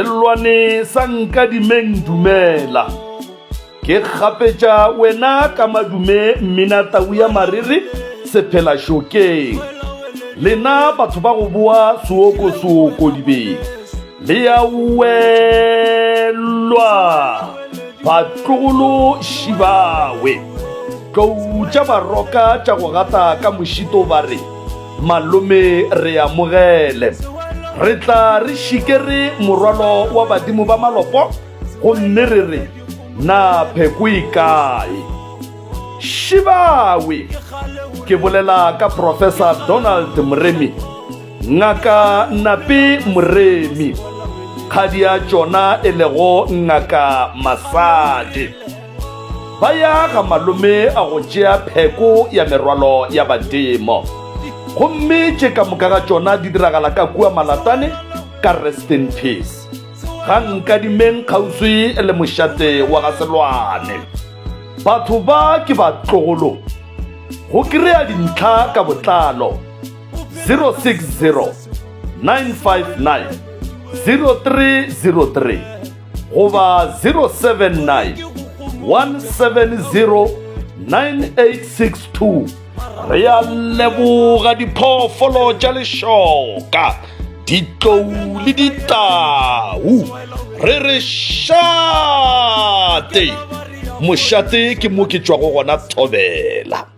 Selwane Sankadimeng dumela. Ke kgapetša wena ka madume mmina Tauya Mariri Sephela Shokeng. Lena batho ba go boa suoko dibeng. Le ya welwa Patlogolo Shibawe. Tlou tša baroka tša go gata ka mošito ba re malome re amogele. Re tla re šikere morwalo wa badimo ba malopo gomme re re na pheko e kae. Shibawe ke bolela ka Professor Donald Mremi, ngaka Napi Mremi, kgadia tšona e lego ngaka Masadi. Ba ya ga malome a go tšea pheko ya merwalo ya badimo. Gomme tše ka moka ga tšona di diragala ka kua malatane ka rest in peace. Ga Nkadimeng kgauswi le mošate wa ga Selwane. Batho ba ke batlogolo go kry-a dintlha ka botlalo 060 959 0303 goba 079 170 9862. Re a leboga diphoofolo tša lešoka, ditlou le ditau. Re re šate. Mošate ke mo ke tšwago gona Thobela.